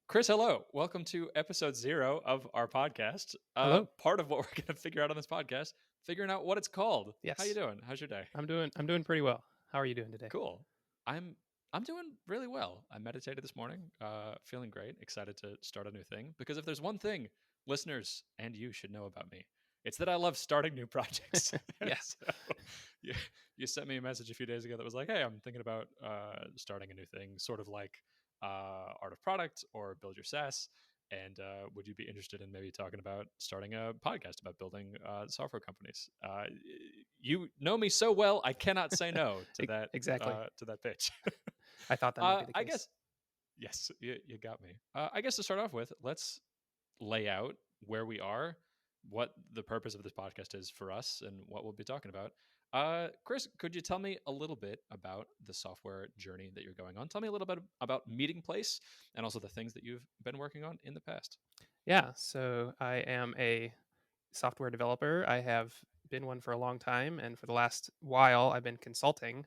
Chris, hello. Welcome to episode 0 of our podcast. Hello. Part of what we're going to figure out on this podcast, figuring out what it's called. How you Yes, doing? How's your day? I'm doing pretty well. How are you doing today? Cool. I'm I'm doing really well. I meditated this morning, feeling great, excited to start a new thing. Because if there's one thing listeners and you should know about me, it's that I love starting new projects. Yeah. So you, you sent me a message a few days ago that was like, "Hey, I'm thinking about starting a new thing, sort of like art of product or build your SaaS." And would you be interested in maybe talking about starting a podcast about building software companies? You know me so well, I cannot say no Exactly. to that pitch. I thought that might be the I case. guess yes, you got me. I guess to start off with, let's lay out where we are, what the purpose of this podcast is for us, and what we'll be talking about. Chris, could you tell me a little bit about the software journey that you're going on? Tell me a little bit about Meeting Place and also the things that you've been working on in the past. Yeah. So I am a software developer. I have been one for a long time, and for the last while, I've been consulting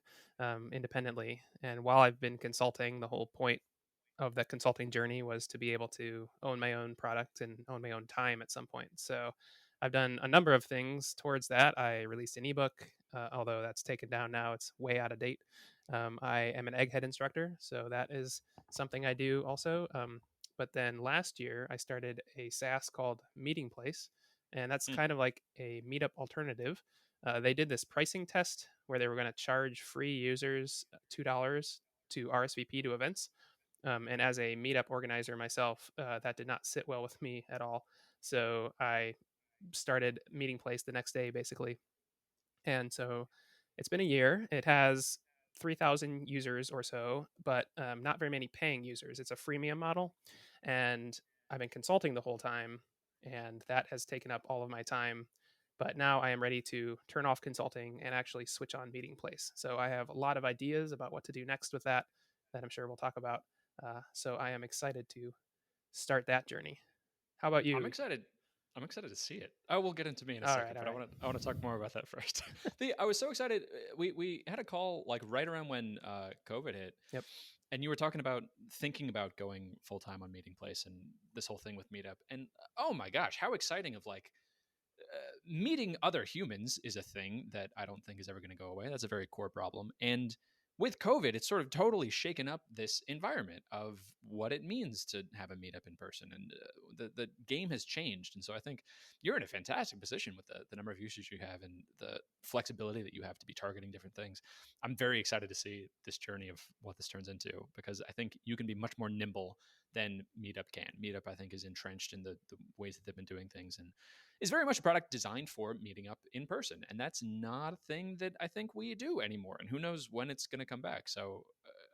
independently. And while I've been consulting, the whole point of that consulting journey was to be able to own my own product and own my own time at some point. So I've done a number of things towards that. I released an ebook, although that's taken down now, it's way out of date. I am an egghead instructor, so that is something I do also. But then last year, I started a SaaS called Meeting Place, and that's Mm. kind of like a meetup alternative. They did this pricing test where they were going to charge free users $2 to RSVP to events, and as a meetup organizer myself, that did not sit well with me at all. So I started Meeting Place the next day, basically. And so it's been a year. It has 3,000 users or so, but not very many paying users. It's a freemium model. And I've been consulting the whole time, and that has taken up all of my time. But now I am ready to turn off consulting and actually switch on Meeting Place. So I have a lot of ideas about what to do next with that I'm sure we'll talk about. So I am excited to start that journey. How about I'm you? excited. I'm excited to see it. I will get into me in a All right, second, all but I right. want to talk more about that first. I was so excited. We had a call like right around when COVID hit, Yep. and you were talking about thinking about going full time on Meeting Place and this whole thing with Meetup. And oh my gosh, how exciting! Of like meeting other humans is a thing that I don't think is ever going to go away. That's a very core problem. And with COVID, it's sort of totally shaken up this environment of what it means to have a meetup in person. And the game has changed. And so I think you're in a fantastic position with the number of users you have and the flexibility that you have to be targeting different things. I'm very excited to see this journey of what this turns into because I think you can be much more nimble than Meetup can. Meetup, I think, is entrenched in the ways that they've been doing things. And is very much a product designed for meeting up in person. And that's not a thing that I think we do anymore. And who knows when it's going to come back. So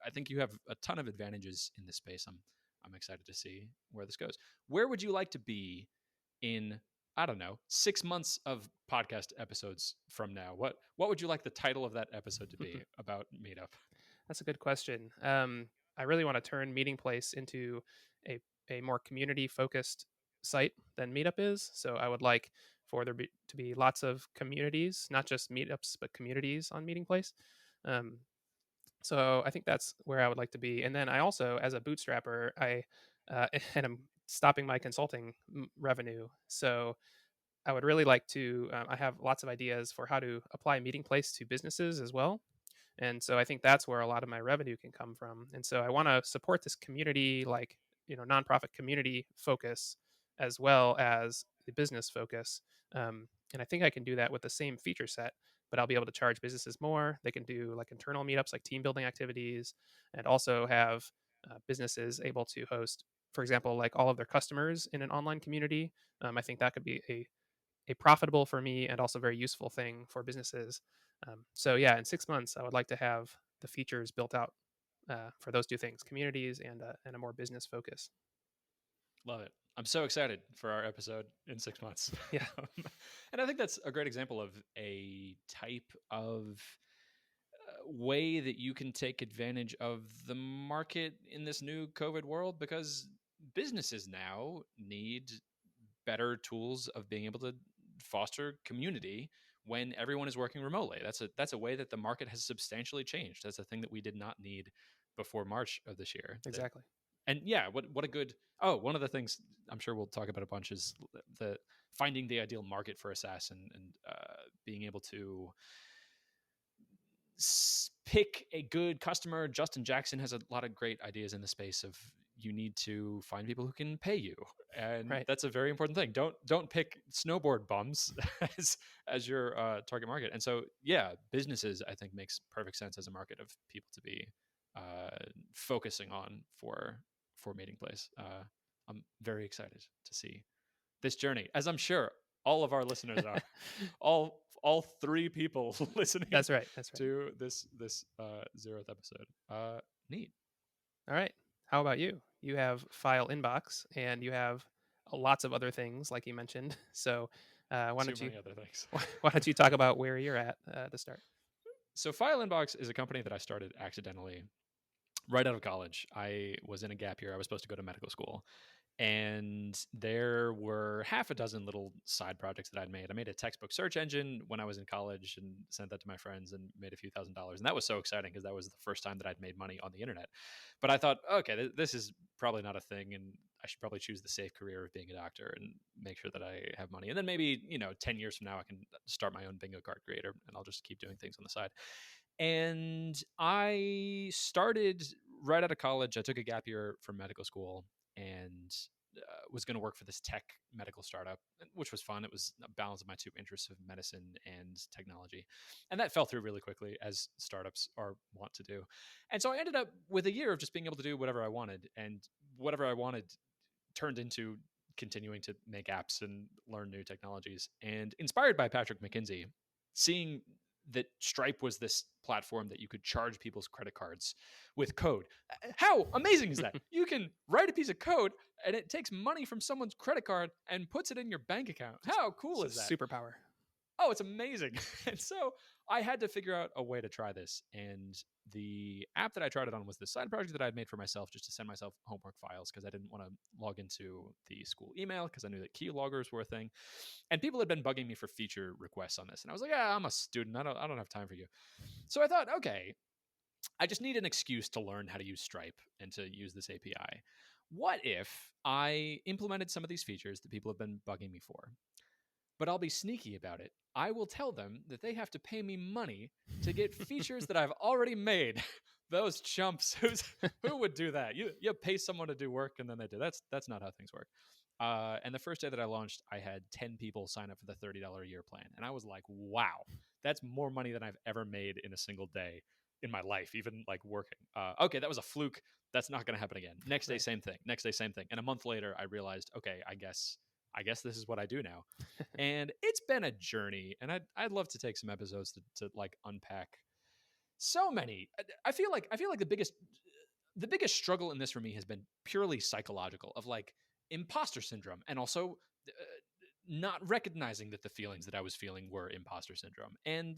I think you have a ton of advantages in this space. I'm excited to see where this goes. Where would you like to be in, I don't know, 6 months of podcast episodes from now? What would you like the title of that episode to be about Meetup? That's a good question. I really want to turn Meeting Place into a, a more community focused site than Meetup is. So I would like for to be lots of communities, not just meetups, but communities on Meeting Place. Um, so I think that's where I would like to be. And then I also, as a bootstrapper, and I'm stopping my consulting revenue. So I would really like to. I have lots of ideas for how to apply Meeting Place to businesses as well, and so I think that's where a lot of my revenue can come from. And so I want to support this community, like, nonprofit community focus, as well as the business focus. And I think I can do that with the same feature set, but I'll be able to charge businesses more. They can do like internal meetups, like team building activities, and also have businesses able to host, for example, like all of their customers in an online community. I think that could be a profitable for me and also very useful thing for businesses. So yeah, in 6 months, I would like to have the features built out for those two things: communities and a more business focus. Love it. I'm so excited for our episode in 6 months. Yeah, And I think that's a great example of a type of way that you can take advantage of the market in this new COVID world because businesses now need better tools of being able to foster community when everyone is working remotely. That's a way that the market has substantially changed. That's a thing that we did not need before March of this year. That exactly. And yeah, what a good. Oh, one of the things I'm sure we'll talk about a bunch is the finding the ideal market for a SaaS, and being able to pick a good customer. Justin Jackson has a lot of great ideas in the space of you need to find people who can pay you, and Right. that's a very important thing. Don't pick snowboard bums as your target market. And so yeah, businesses I think makes perfect sense as a market of people to be uh, focusing on for Meeting Place. I'm very excited to see this journey, as I'm sure all of our listeners are. All three people listening That's right. That's right. to this 0th episode. Neat. All right. How about you? You have file inbox and you have lots of other things, like you mentioned. So why Too don't you many other things. why don't you talk about where you're at to start? So File Inbox is a company that I started accidentally right out of college. I was in a gap year. I was supposed to go to medical school, and there were half a dozen little side projects that I'd made. I made a textbook search engine when I was in college and sent that to my friends and made a few $1,000s. And that was so exciting because that was the first time that I'd made money on the internet. But I thought, okay, this is probably not a thing, and I should probably choose the safe career of being a doctor and make sure that I have money. And then maybe 10 years from now, I can start my own bingo card creator, and I'll just keep doing things on the side. And I started right out of college. I took a gap year from medical school and was going to work for this tech medical startup, which was fun. It was a balance of my two interests of medicine and technology. And that fell through really quickly, as startups are wont to do. And so I ended up with a year of just being able to do whatever I wanted. And whatever I wanted turned into continuing to make apps and learn new technologies. And inspired by Patrick McKinsey, seeing that Stripe was this platform that you could charge people's credit cards with code. How amazing is that? You can write a piece of code and it takes money from someone's credit card and puts it in your bank account. How cool is that? Superpower. Oh, it's amazing. And so I had to figure out a way to try this. And the app that I tried it on was the side project that I had made for myself just to send myself homework files because I didn't want to log into the school email because I knew that keyloggers were a thing. And people had been bugging me for feature requests on this. And I was like, yeah, I'm a student. I don't have time for you. So I thought, okay, I just need an excuse to learn how to use Stripe and to use this API. What if I implemented some of these features that people have been bugging me for? But I'll be sneaky about it. I will tell them that they have to pay me money to get features that I've already made. Those chumps, who would do that? You pay someone to do work and then they do. That's not how things work. And the first day that I launched, I had 10 people sign up for the $30 a year plan, and I was like, wow, that's more money than I've ever made in a single day in my life, even like working. Okay, that was a fluke. That's not going to happen again. Next day, Right. same thing. Next day, same thing. And a month later, I realized, okay, I guess this is what I do now. And it's been a journey, and I'd love to take some episodes to like unpack so many. I feel like the biggest struggle in this for me has been purely psychological, of like imposter syndrome, and also not recognizing that the feelings that I was feeling were imposter syndrome, and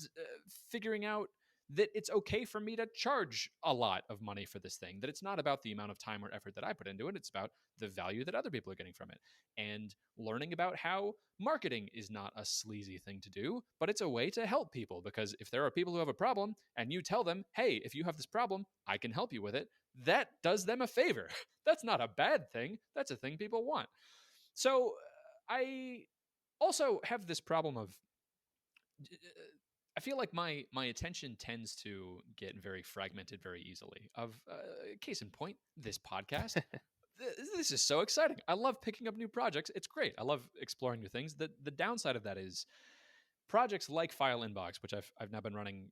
figuring out that it's okay for me to charge a lot of money for this thing, that it's not about the amount of time or effort that I put into it, it's about the value that other people are getting from it, and learning about how marketing is not a sleazy thing to do, but it's a way to help people. Because if there are people who have a problem and you tell them, hey, if you have this problem, I can help you with it, that does them a favor. That's not a bad thing. That's a thing people want. So I also have this problem of I feel like my attention tends to get very fragmented very easily. Of case in point, this podcast. This is so exciting. I love picking up new projects. It's great. I love exploring new things. The downside of that is projects like File Inbox, which I've now been running.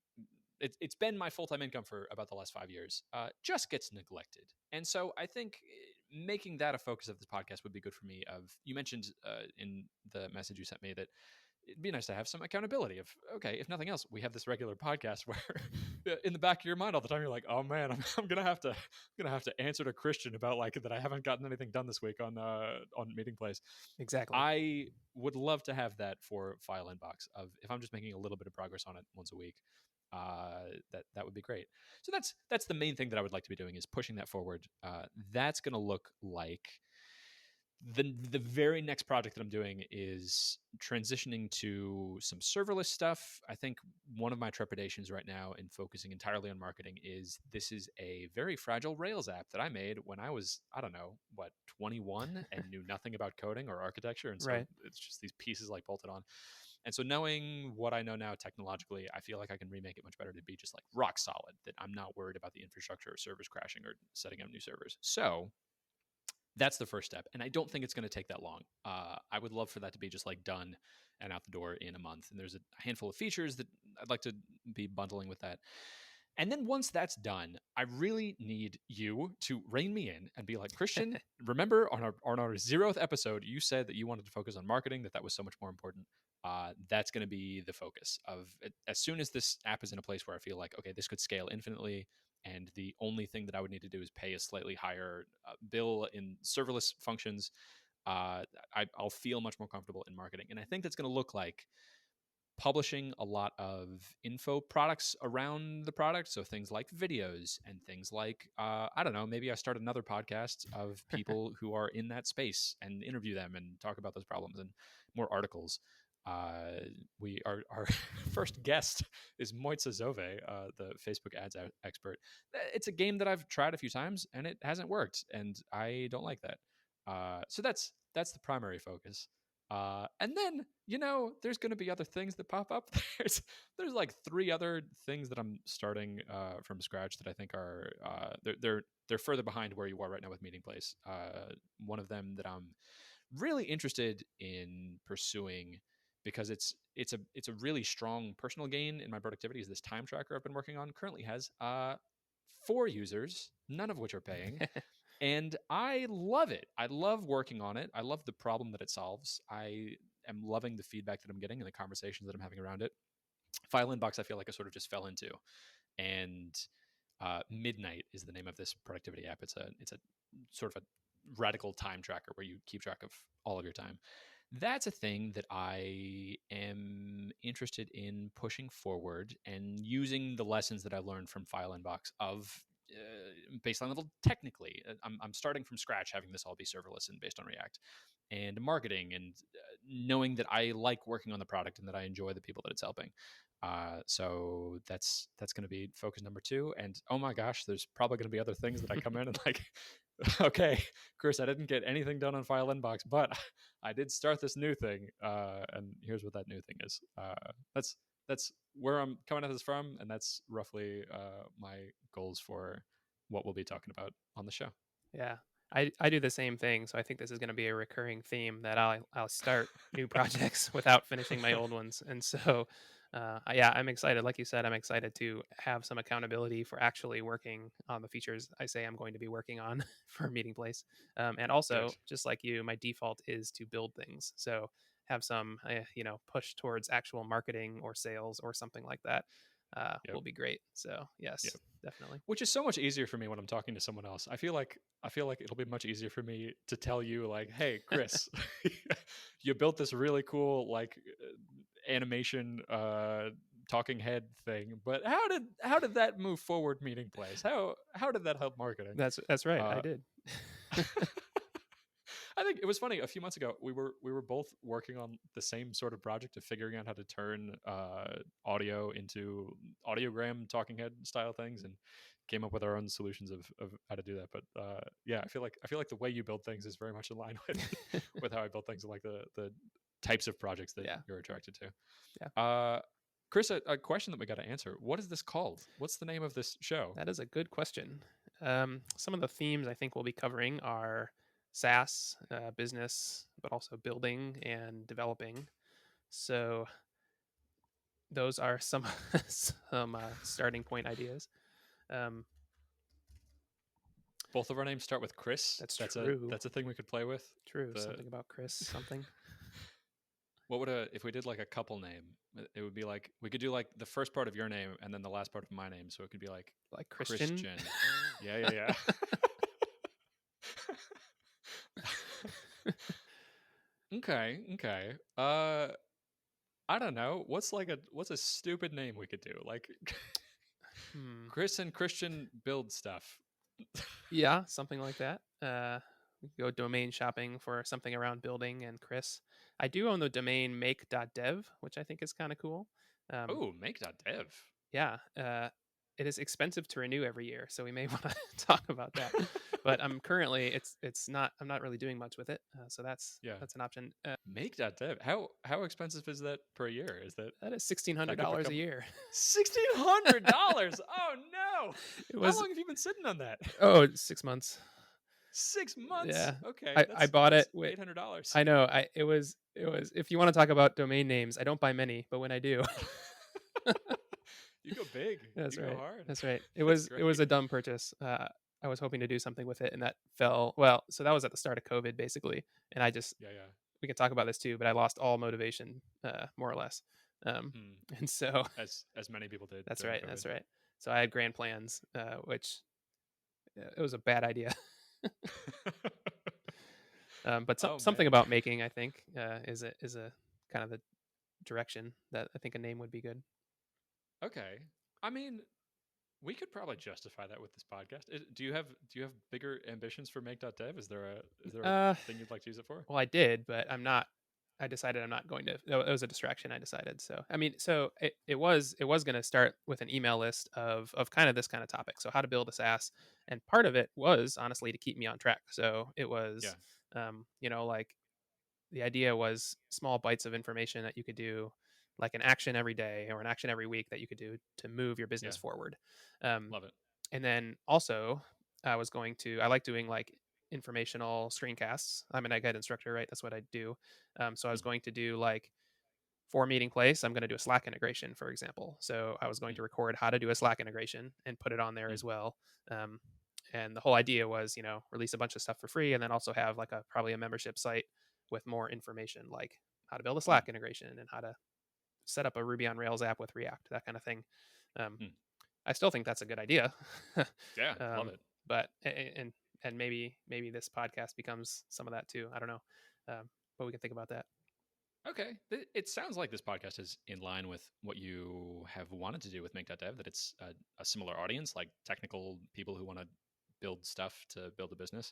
It's been my full time income for about the last 5 years. Just gets neglected, and so I think making that a focus of this podcast would be good for me. Of you mentioned in the message you sent me that it'd be nice to have some accountability of, okay, if nothing else, we have this regular podcast where in the back of your mind all the time you're like, oh man, I'm gonna have to answer to Christian about like that I haven't gotten anything done this week on Meeting Place. Exactly. I would love to have that for File Inbox, of if I'm just making a little bit of progress on it once a week, that would be great. So that's the main thing that I would like to be doing, is pushing that forward. That's going to look like the very next project that I'm doing is transitioning to some serverless stuff. I think one of my trepidations right now in focusing entirely on marketing is this is a very fragile Rails app that I made when I was, I don't know, what, 21 and knew nothing about coding or architecture. And so Right. it's just these pieces like bolted on. And so knowing what I know now technologically, I feel like I can remake it much better to be just like rock solid, that I'm not worried about the infrastructure or servers crashing or setting up new servers. So that's the first step, and I don't think it's going to take that long. I would love for that to be just like done and out the door in a month. And there's a handful of features that I'd like to be bundling with that. And then once that's done, I really need you to rein me in and be like, Christian, remember on our 0th episode, you said that you wanted to focus on marketing, that was so much more important. That's going to be the focus of it. As soon as this app is in a place where I feel like, okay, this could scale infinitely, and the only thing that I would need to do is pay a slightly higher bill in serverless functions, I'll feel much more comfortable in marketing. And I think that's going to look like publishing a lot of info products around the product. So things like videos and things like, I don't know, maybe I start another podcast of people who are in that space and interview them and talk about those problems, and more articles. Our first guest is Moitza Zove, the Facebook ads expert. It's a game that I've tried a few times and it hasn't worked, and I don't like that. So that's the primary focus. And then, there's going to be other things that pop up. There's like 3 other things that I'm starting from scratch that I think are they're further behind where you are right now with Meeting Place. One of them that I'm really interested in pursuing, because it's a really strong personal gain in my productivity, is this time tracker I've been working on. Currently has 4 users, none of which are paying. And I love it. I love working on it. I love the problem that it solves. I am loving the feedback that I'm getting and the conversations that I'm having around it. File Inbox, I feel like I sort of just fell into. And Midnight is the name of this productivity app. It's a sort of a radical time tracker where you keep track of all of your time. That's a thing that I am interested in pushing forward and using the lessons that I learned from File Inbox of baseline level technically. I'm starting from scratch, having this all be serverless and based on React, and marketing, and knowing that I like working on the product and that I enjoy the people that it's helping. So that's going to be focus number 2. And oh my gosh, there's probably going to be other things that I come in and like, okay, Chris, I didn't get anything done on File Inbox, but I did start this new thing, and here's what that new thing is. That's where I'm coming at this from, and that's roughly my goals for what we'll be talking about on the show. Yeah. I do the same thing, so I think this is going to be a recurring theme that I'll start new projects without finishing my old ones. And so yeah, I'm excited. Like you said, I'm excited to have some accountability for actually working on the features I say I'm going to be working on for Meeting Place. And Good. also, just like you, my default is to build things. So have some push towards actual marketing or sales or something like that Yep. will be great. So Yep. yes, definitely. Which is so much easier for me when I'm talking to someone else. I feel like it'll be much easier for me to tell you like, "Hey, Chris, you built this really cool like animation talking head thing, but how did that move forward Meeting Place? How did that help marketing?" That's right. I Uh did. I think it was funny. A few months ago, we were both working on the same sort of project of figuring out how to turn audio into audiogram talking head style things, and came up with our own solutions of how to do that. But yeah, I feel like the way you build things is very much in line with how I build things, and like the types of projects that Yeah. you're attracted Yeah. to. Chris, a question that we got to answer: what is this called? What's the name of this show? That is a good question. Some of the themes I think we'll be covering are SaaS, business, but also building and developing. So those are some some starting point ideas. Um, Both of our names start with Chris. that's That's a true. that's a thing we could play with. True. The Something about Chris. Something What would if we did like a couple name? It would be like we could do like the first part of your name and then the last part of my name, so it could be like like Christian. Christian. Yeah, yeah, yeah. Okay, okay. I don't know. What's a stupid name we could do? Like Hmm. Chris and Christian build stuff. Yeah, something like that. We could go domain shopping for something around building and Chris. I do own the domain make.dev, which I think is kind of cool. Um, Oh, make.dev. yeah, it is expensive to renew every year, so we may want to talk about that. But I'm currently it's not I'm not really doing much with it, so Yeah. that's an option. Make.dev. How expensive is that per year? Is that That is sixteen hundred that good for a dollars a couple? year. $1,600. Oh no! It How was long have you been sitting on that? 6 months. 6 months. Yeah, Okay, I that's bought it that's with. $800. I know. It was. If you want to talk about domain names, I don't buy many, but when I do, You go big. that's You go right. hard. That's right. That's It was a great. dumb purchase. I was hoping to do something with it, and that fell. Well, so that was at the start of COVID, basically, and I just Yeah, yeah. we can talk about this too, but I lost all motivation, more or less. Um, Hmm. and so As many people did that's during right. COVID. That's right. So I had grand plans, which it was a bad idea. But Oh something man. about making, I think, is a kind of the direction that I think a name would be good. Okay. I mean, we could probably justify that with this podcast. Do you have bigger ambitions for make.dev? Is there a Uh, thing you'd like to use it for? well, I did, but I'm not. I decided I'm not going to. It was a distraction. I decided. So I mean, so it was going to start with an email list of kind of this kind of topic. So how to build a SaaS, and part of it was honestly to keep me on track. So it Yeah. was, like the idea was small bites of information that you could do, like an action every day or an action every week that you could do to move your Yeah. business forward. Um, Love it. and then also, I like doing like informational screencasts. I'm an ed instructor, right? That's what I do. So I was Mm, going to do like for Meeting Place, I'm going to do a Slack integration, for example. So I was going mm, to record how to do a Slack integration and put it on there mm, as well. Um, and the whole idea was, release a bunch of stuff for free, and then also have like probably a membership site with more information, like how to build a mm, Slack integration and how to set up a Ruby on Rails app with React, that kind of thing. Um, mm. I still think that's a good idea, Yeah, love um, it. but and maybe this podcast becomes some of that too. I don't know, but we can think about that. Okay. It sounds like this podcast is in line with what you have wanted to do with make.dev, that it's a similar audience, like technical people who want to build stuff to build a business.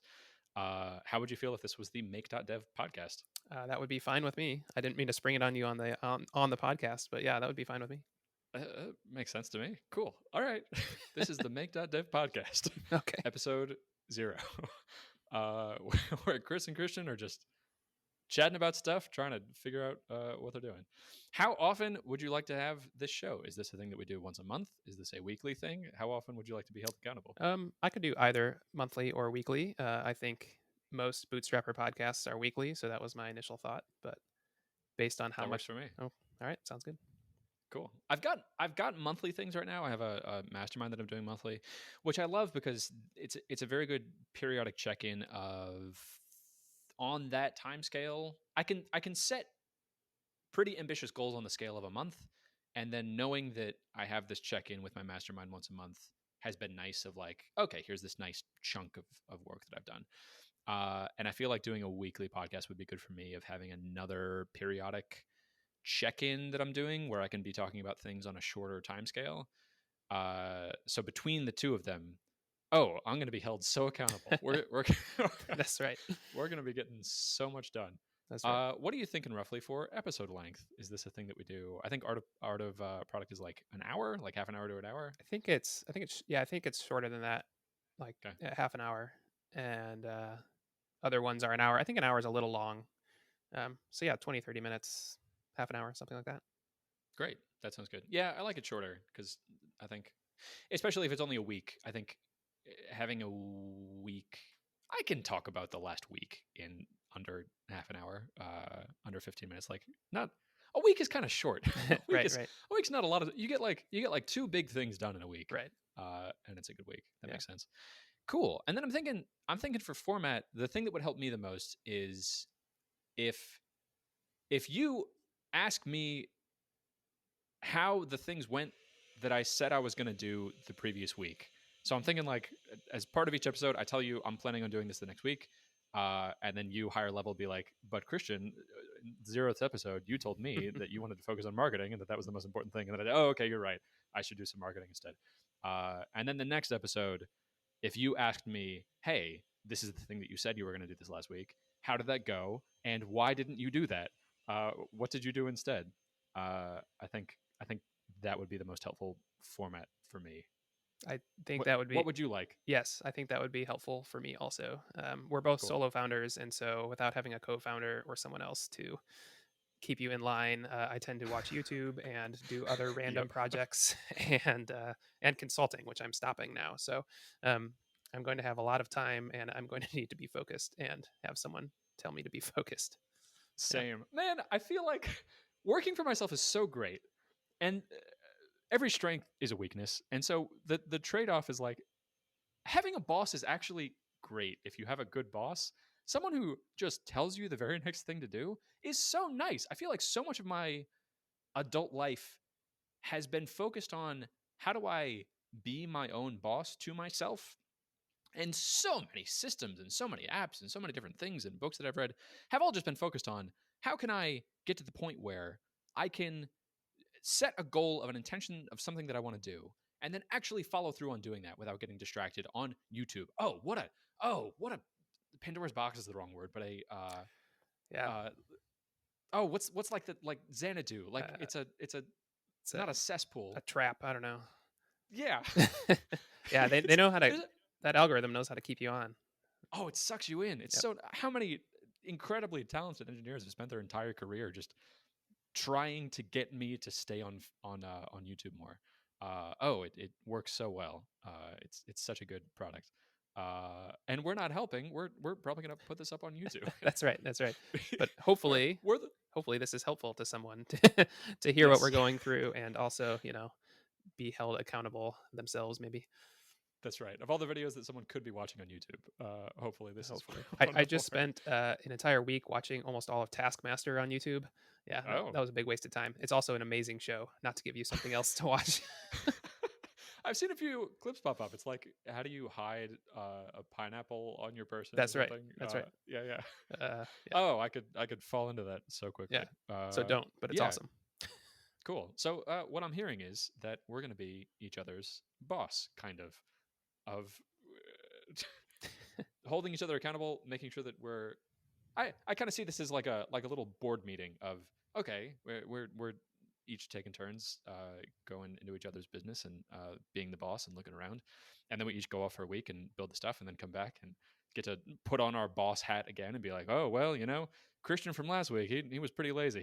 How would you feel if this was the make.dev podcast? That would be fine with me. I didn't mean to spring it on you on the podcast, but yeah, that would be fine with me. Makes sense to me. Cool. All right. This is the make.dev podcast, Okay. episode 0. Uh, where Chris and Christian are just chatting about stuff, trying to figure out what they're doing. How often would you like to have this show? Is this a thing that we do once a month? Is this a weekly thing? How often would you like to be held accountable? I could do either monthly or weekly. I think most bootstrapper podcasts are weekly, so that was my initial thought. But based on how That works much, for me. oh, all right, sounds good. Cool. I've got monthly things right now. I have a mastermind that I'm doing monthly, which I love because it's a very good periodic check in of on that time scale. I can set pretty ambitious goals on the scale of a month, and then knowing that I have this check in with my mastermind once a month has been nice. Of like, okay, here's this nice chunk of work that I've done. And I feel like doing a weekly podcast would be good for me, of having another periodic check-in that I'm doing where I can be talking about things on a shorter time scale. So between the two of them, oh, I'm going to be held so accountable. We're That's right. we're going to be getting so much done. That's right. What are you thinking roughly for episode length? Is this a thing that we do? I think art of product is like an hour, like half an hour to an hour. I think it's shorter than that, like Okay, half an hour, and other ones are an hour. I think an hour is a little long. So yeah, 20, 30 minutes, half an hour, something like that. great. That sounds good. Yeah, I like it shorter because I think, especially if it's only a week, I think having a week, I can talk about the last week in under half an hour, under 15 minutes. Like, not a week is kind of short. a week Right, is right, a week's not a lot of. You get like two big things done in a week, right. and it's a good week. That Yeah. makes sense. Cool. And then I'm thinking for format, the thing that would help me the most is if you ask me how the things went that I said I was going to do the previous week. So I'm thinking, like, as part of each episode, I tell you I'm planning on doing this the next week. And then you higher level be like, but Christian, 0th episode, you told me that you wanted to focus on marketing and that was the most important thing. And then oh, okay, you're right. I should do some marketing instead. And then the next episode, if you asked me, hey, this is the thing that you said you were going to do this last week. How did that go? And why didn't you do that? What did you do instead? I think that would be the most helpful format for me. I think What that would what be would you like? yes, I think that would be helpful for me also. We're both Cool. solo founders, and so without having a co-founder or someone else to keep you in line, I tend to watch YouTube and do other random Yep. projects and consulting, which I'm stopping now. So um, I'm going to have a lot of time, and I'm going to need to be focused and have someone tell me to be focused. Yeah, Same. Man, I feel like working for myself is so great. And every strength is a weakness. And so the trade-off is like having a boss is actually great if you have a good boss. Someone who just tells you the very next thing to do is so nice. I feel like so much of my adult life has been focused on how do I be my own boss to myself. And so many systems and so many apps and so many different things and books that I've read have all just been focused on how can I get to the point where I can set a goal of an intention of something that I want to do and then actually follow through on doing that without getting distracted on YouTube. Oh, what a Pandora's box is the wrong word, but a yeah. uh what's like the like Xanadu. Like Uh, it's it's not a cesspool. a trap. I don't know. Yeah. Yeah, they know how to. There's That algorithm knows how to keep you on. oh, it sucks you in. It's Yep, so how many incredibly talented engineers have spent their entire career just trying to get me to stay on YouTube more. It works so well. It's such a good product. And we're not helping. We're probably gonna put this up on YouTube. that's right. That's right. But we're hopefully, we're the hopefully this is helpful to someone to hear what we're yes. going through and also be held accountable themselves maybe. That's right. Of all the videos that someone could be watching on YouTube, hopefully this is Hopefully one I of just more. spent an entire week watching almost all of Taskmaster on YouTube. Yeah, Oh. that was a big waste of time. It's also an amazing show, not to give you something else to watch. I've seen a few clips pop up. It's like, how do you hide a pineapple on your person or That's right. something? That's right. Yeah, yeah. Yeah, Oh, I could fall into that so quickly. yeah, so don't, but it's Yeah, awesome. cool. So what I'm hearing is that we're going to be each other's boss, kind of holding each other accountable, making sure that I kind of see this as like a little board meeting of okay, we're each taking turns going into each other's business and being the boss and looking around, and then we each go off for a week and build the stuff and then come back and get to put on our boss hat again and be like, oh well, Christian from last week, he was pretty lazy.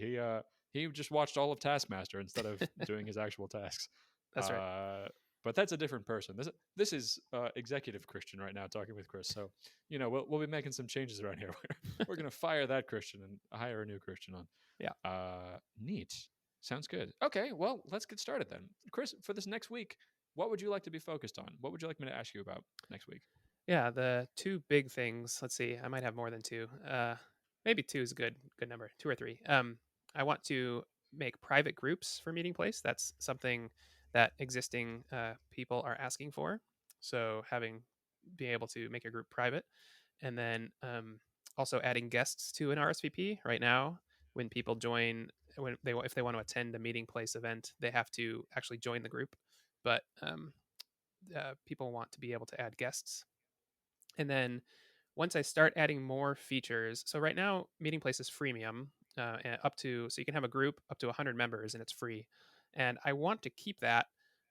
He just watched all of Taskmaster instead of doing his actual tasks. That's right. Uh, but that's a different person. This is executive Christian right now talking with Chris. So we'll be making some changes around here. We're gonna fire that Christian and hire a new Christian on. Yeah. Neat. Sounds good. Okay, well, let's get started then. Chris, for this next week, what would you like to be focused on? What would you like me to ask you about next week? Yeah, the two big things. Let's see. I might have more than two. Maybe two is a good number. Two or three. I want to make private groups for Meeting Place. That's something that existing people are asking for. So having being able to make a group private, and then also adding guests to an RSVP. Right now, when people join, when they if they want to attend a Meeting Place event, they have to actually join the group. But people want to be able to add guests, and then once I start adding more features, so right now Meeting Place is freemium, up to so you can have a group up to 100 members and it's free. And I want to keep that,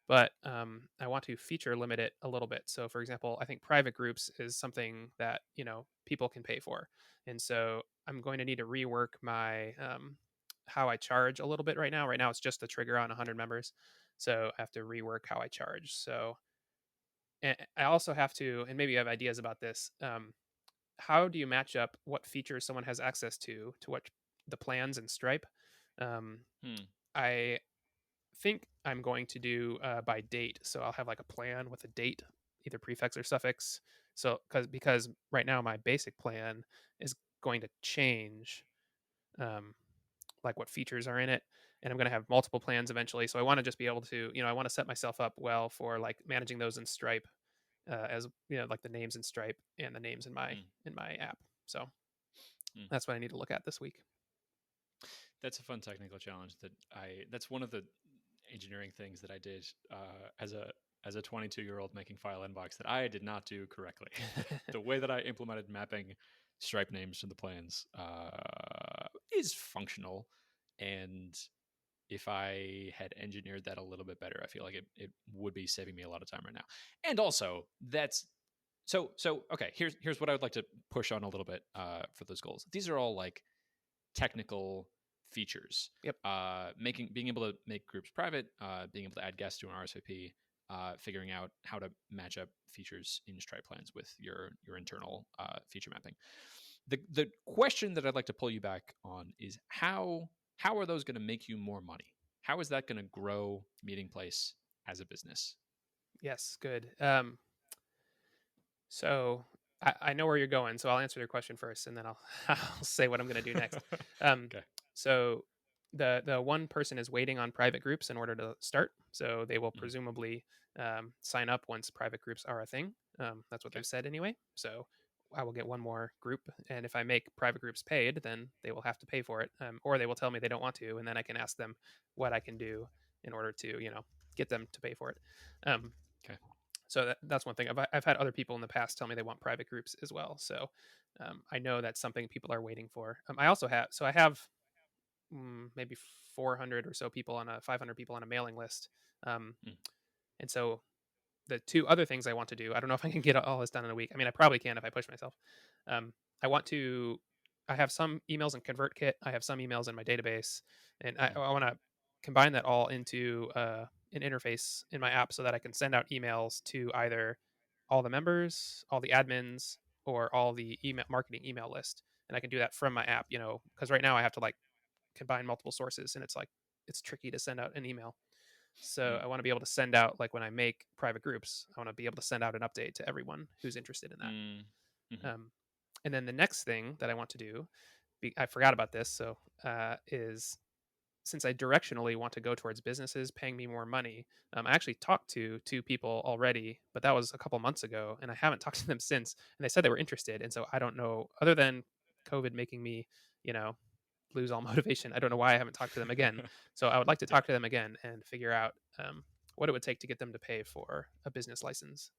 but I want to feature limit it a little bit. So for example, I think private groups is something that people can pay for, and so I'm going to need to rework my how I charge a little bit right now. Right now it's just a trigger on 100 members, so I have to rework how I charge. So and I also have to, and maybe you have ideas about this. How do you match up what features someone has access to what the plans in Stripe? Um, Hmm. I think I'm going to do by date, so I'll have like a plan with a date, either prefix or suffix. So because right now my basic plan is going to change, um, like what features are in it, and I'm going to have multiple plans eventually. So I want to just be able to, I want to set myself up well for like managing those in Stripe, as like the names in Stripe and the names in my Hmm. app. So Hmm. that's what I need to look at this week. That's a fun technical challenge that's one of the engineering things that I did as a as a 22-year-old making file inbox that I did not do correctly. The way that I implemented mapping stripe names to the plans is functional, and if I had engineered that a little bit better, I feel like it would be saving me a lot of time right now. And also, that's so okay. Here's what I would like to push on a little bit for those goals. These are all like technical features. Yep. Being able to make groups private, being able to add guests to an RSVP, figuring out how to match up features in Stripe plans with your internal feature mapping. The question that I'd like to pull you back on is how are those going to make you more money? How is that going to grow Meeting Place as a business? Yes, good. So I know where you're going, so I'll answer your question first, and then I'll I'll say what I'm going to do next. Um, Okay. so the one person is waiting on private groups in order to start, so they will Mhm. presumably sign up once private groups are a thing. That's what Okay. they've said anyway. So I will get one more group, and if I make private groups paid, then they will have to pay for it, or they will tell me they don't want to, and then I can ask them what I can do in order to get them to pay for it. Um, Okay. so that's one thing. I've had other people in the past tell me they want private groups as well. So I know that's something people are waiting for. I have maybe 400 or so people on a 500 people on a mailing list. Um, Mm. and so the two other things I want to do, I don't know if I can get all this done in a week. I mean, I probably can if I push myself. Um, I want to. I have some emails in ConvertKit. I have some emails in my database, and I, Mm. I want to combine that all into an interface in my app so that I can send out emails to either all the members, all the admins, or all the email marketing email list. And I can do that from my app. Because right now I have to like combine multiple sources, and it's tricky to send out an email. So Mm. I want to be able to send out, like when I make private groups, I want to be able to send out an update to everyone who's interested in that. Mm. Mhm. Um, and then the next thing that I want to do, I forgot about this, so is since I directionally want to go towards businesses paying me more money, I actually talked to two people already, but that was a couple months ago, and I haven't talked to them since. And they said they were interested, and so I don't know, other than COVID making me, you know, lose all motivation. I don't know why I haven't talked to them again. So I would like to Yeah. talk to them again and figure out what it would take to get them to pay for a business license.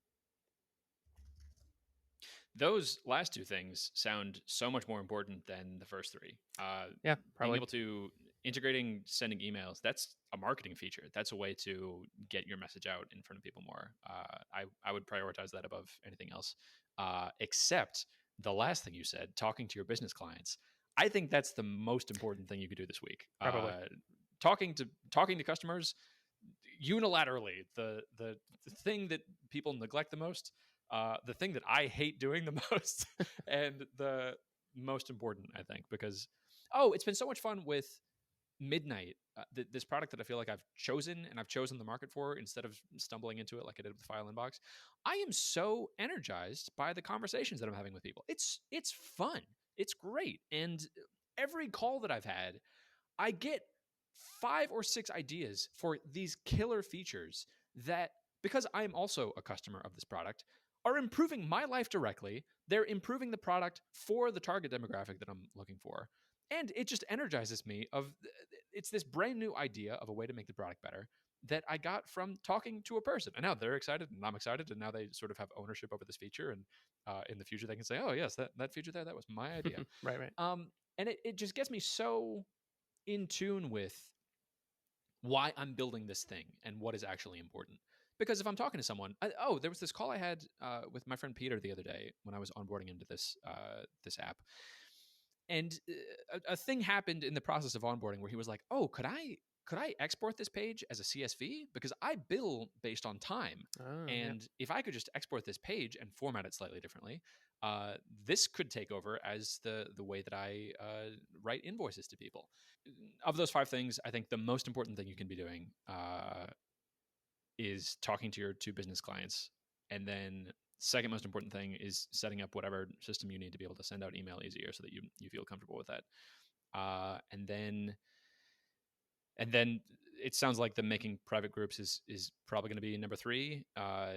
Those last two things sound so much more important than the first three. Yeah, Being probably. able to integrating sending emails, that's a marketing feature. That's a way to get your message out in front of people more. I would prioritize that above anything else, except the last thing you said, talking to your business clients. I think that's the most important thing you could do this week. Probably. Talking to customers unilaterally, the thing that people neglect the most, the thing that I hate doing the most, and the most important, I think, because it's been so much fun with Midnight, this product that I feel like I've chosen and I've chosen the market for instead of stumbling into it like I did with the File Inbox. I am so energized by the conversations that I'm having with people. It's fun. It's great, and every call that I've had, I get 5 or 6 ideas for these killer features that, because I'm also a customer of this product, are improving my life directly. They're improving the product for the target demographic that I'm looking for. And it just energizes me of it's this brand new idea of a way to make the product better that I got from talking to a person. And now they're excited and I'm excited. And now they sort of have ownership over this feature. And in the future, they can say, oh, yes, that feature there, that was my idea. Right, right. And it just gets me so in tune with why I'm building this thing and what is actually important. Because if I'm talking to someone, there was this call I had with my friend Peter the other day when I was onboarding into this app, and a thing happened in the process of onboarding where he was like, "Oh, could I export this page as a CSV because I bill based on time, Oh, yeah. and if I could just export this page and format it slightly differently, this could take over as the way that I write invoices to people." Of those 5 things, I think the most important thing you can be doing is talking to your two business clients, and then second most important thing is setting up whatever system you need to be able to send out email easier so that you feel comfortable with that. And then it sounds like the making private groups is probably going to be number 3,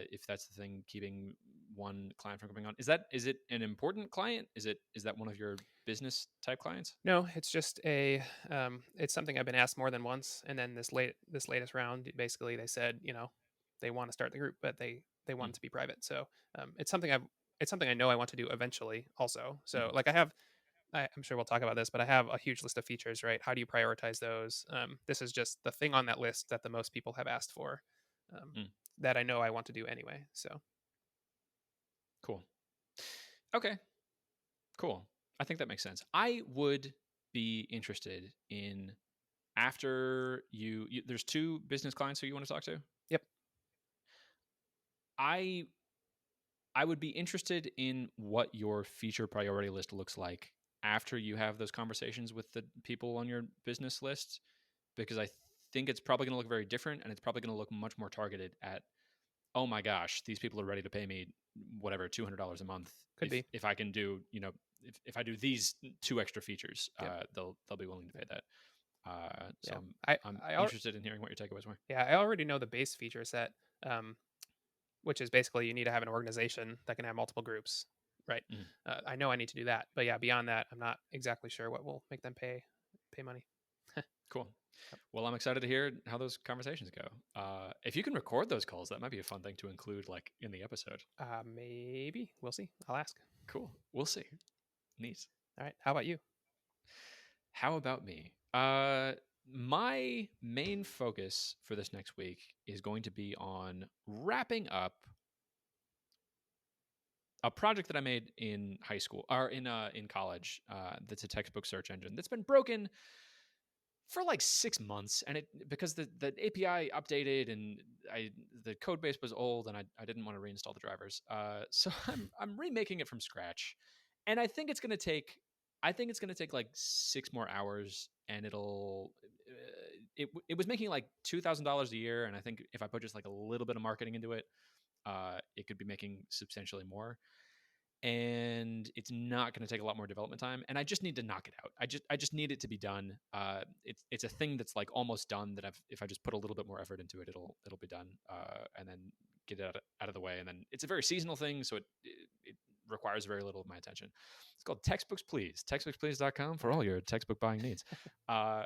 if that's the thing keeping one client from coming on. Is it an important client? Is that one of your business type clients? No, it's just it's something I've been asked more than once. And then this latest round, basically they said, they want to start the group, but they want Mm, it to be private. So it's something I know I want to do eventually also. So mhm. like I'm sure we'll talk about this, but I have a huge list of features, right? How do you prioritize those? This is just the thing on that list that the most people have asked for, um, Mm, that I know I want to do anyway. So cool. Okay, cool. I think that makes sense. I would be interested in after there's two business clients who you want to talk to. yep. I I would be interested in what your feature priority list looks like after you have those conversations with the people on your business list, because I think it's probably going to look very different, and it's probably going to look much more targeted at, oh my gosh, these people are ready to pay me whatever $200 a month Could be. if I can do, if I do these two extra features, Yep. they'll be willing to pay that. So Yeah. I'm interested in hearing what your takeaways were. I already know the base feature set, um, which is basically you need to have an organization that can have multiple groups, right? Mhm. I know I need to do that, but yeah, beyond that, I'm not exactly sure what will make them pay money. Cool. Yep. Well, I'm excited to hear how those conversations go. If you can record those calls, that might be a fun thing to include, like in the episode. Maybe we'll see. I'll ask. Cool. We'll see. Neat. All right. How about you? How about me? My main focus for this next week is going to be on wrapping up a project that I made in high school or in college. That's a textbook search engine that's been broken for like 6 months, and it because the API updated and the code base was old, and I didn't want to reinstall the drivers. So I'm remaking it from scratch, and I think it's gonna take like 6 more hours, and it was making like $2,000 a year, and I think if I put just like a little bit of marketing into it, it could be making substantially more, and it's not going to take a lot more development time, and I just need to knock it out. I just need it to be done. It's a thing that's like almost done, that if I just put a little bit more effort into it, it'll be done, and then get it out of the way. And then it's a very seasonal thing, so it requires very little of my attention. It's called Textbooks Please, textbooksplease.com for all your textbook buying needs. uh,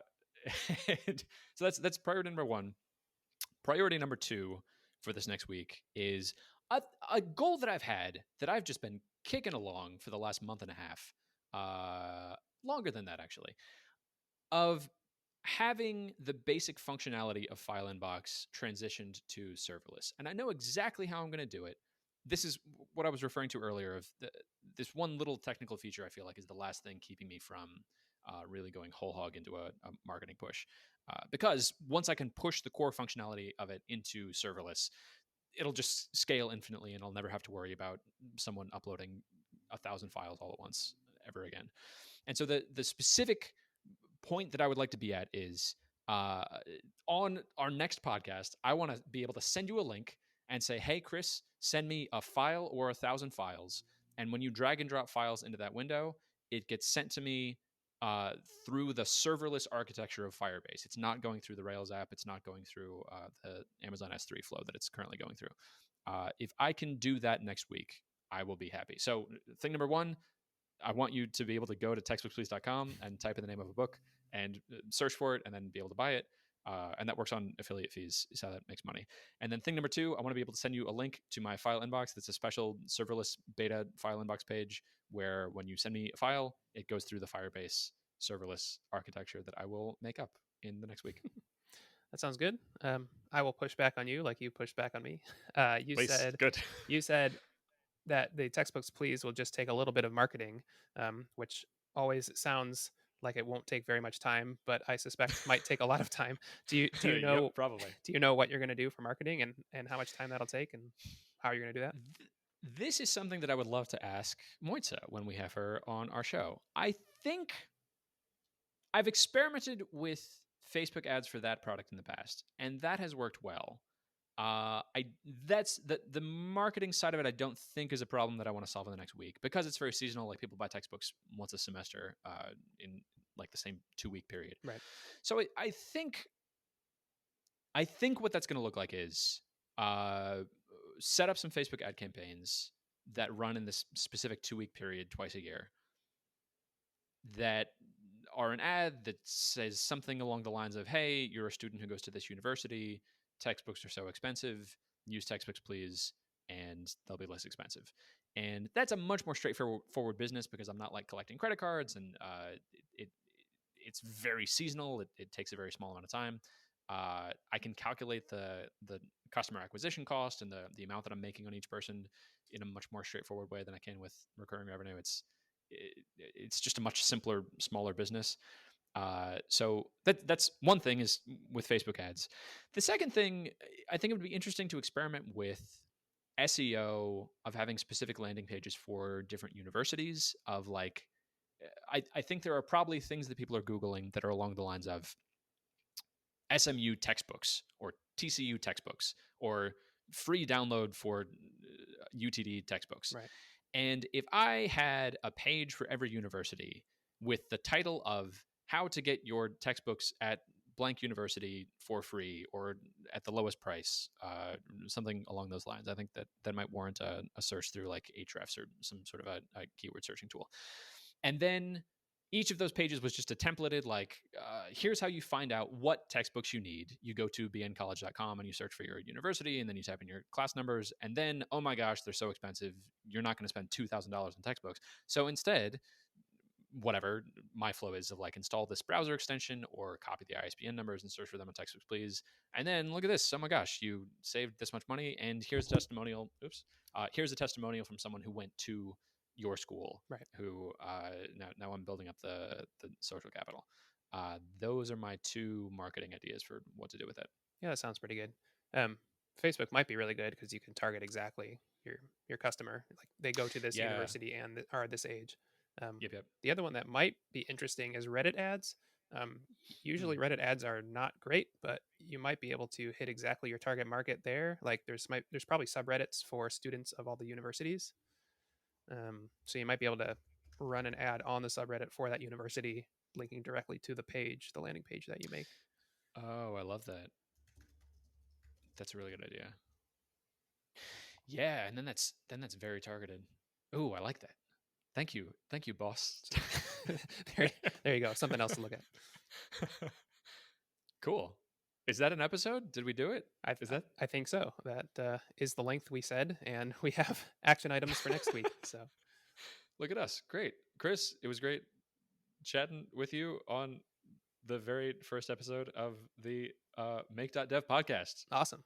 and so that's priority number one. Priority number two for this next week is a goal that I've had, that I've just been kicking along for the last month and a half, longer than that actually, of having the basic functionality of File Inbox transitioned to serverless. And I know exactly how I'm going to do it. This is what I was referring to earlier of this one little technical feature I feel like is the last thing keeping me from really going whole hog into a marketing push. Because once I can push the core functionality of it into serverless, it'll just scale infinitely, and I'll never have to worry about someone uploading 1,000 files all at once ever again. And so the specific point that I would like to be at is, uh, on our next podcast, I want to be able to send you a link and say, hey, Chris, send me a file or 1,000 files. And when you drag and drop files into that window, it gets sent to me through the serverless architecture of Firebase. It's not going through the Rails app. It's not going through the Amazon S3 flow that it's currently going through. If I can do that next week, I will be happy. So, thing number one, I want you to be able to go to textbooksplease.com and type in the name of a book and search for it, and then be able to buy it. And that works on affiliate fees, is how that makes money. And then thing number two, I want to be able to send you a link to my file inbox. That's a special serverless beta file inbox page where when you send me a file, it goes through the Firebase serverless architecture that I will make up in the next week. That sounds good. I will push back on you like you pushed back on me. You Please, said good. you said that the textbooks please will just take a little bit of marketing, which always sounds like it won't take very much time, but I suspect might take a lot of time. Do you Yep, know probably. do you know what you're going to do for marketing, and how much time that'll take, and how you're going to do that? This is something that I would love to ask Moitza when we have her on our show. I think I've experimented with Facebook ads for that product in the past, and that has worked well. I That's the marketing side of it. I don't think is a problem that I want to solve in the next week, because it's very seasonal. Like, people buy textbooks once a semester, in like the same 2 week period. Right. So I think what that's going to look like is, uh, set up some Facebook ad campaigns that run in this specific 2 week period twice a year, that are an ad that says something along the lines of, hey, you're a student who goes to this university, textbooks are so expensive, use textbooks, please, and they'll be less expensive. And that's a much more straightforward business because I'm not like collecting credit cards, and it it's very seasonal. It takes a very small amount of time. I can calculate the customer acquisition cost and the amount that I'm making on each person in a much more straightforward way than I can with recurring revenue. It's just a much simpler, smaller business. So that's one thing is with Facebook ads. The second thing, I think it would be interesting to experiment with SEO of having specific landing pages for different universities. Of like, I think there are probably things that people are Googling that are along the lines of SMU textbooks or TCU textbooks or free download for UTD textbooks. Right. And if I had a page for every university with the title of how to get your textbooks at blank university for free or at the lowest price, something along those lines, I think that might warrant a search through like Ahrefs or some sort of a keyword searching tool. And then each of those pages was just a templated like, here's how you find out what textbooks you need. You go to bncollege.com and you search for your university, and then you type in your class numbers, and then, oh my gosh, they're so expensive, you're not going to spend $2,000 on textbooks. So instead, whatever my flow is of like, install this browser extension or copy the ISBN numbers and search for them on textbooks, please. And then look at this. Oh my gosh, you saved this much money. And here's a testimonial. Here's a testimonial from someone who went to your school, Right. who now I'm building up the social capital. Those are my two marketing ideas for what to do with it. Yeah, that sounds pretty good. Um, Facebook might be really good because you can target exactly your customer. Like they go to this Yeah. university and are this age. Yep. The other one that might be interesting is Reddit ads. Usually Mm. Reddit ads are not great, but you might be able to hit exactly your target market there. Like there's probably subreddits for students of all the universities. So you might be able to run an ad on the subreddit for that university, linking directly to the page, the landing page that you make. Oh, I love that. That's a really good idea. Yeah, and then that's very targeted. Oh, I like that. Thank you, boss. So there you go. Something else to look at. Cool. Is that an episode? Did we do it? I, Is I that? I think so. That is the length we said, and we have action items for next week. So Look at us. Great. Chris, it was great chatting with you on the very first episode of the Make.dev podcast. awesome.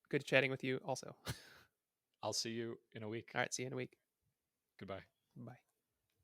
Good chatting with you. Also, I'll see you in a week. all right. See you in a week. Goodbye. Bye.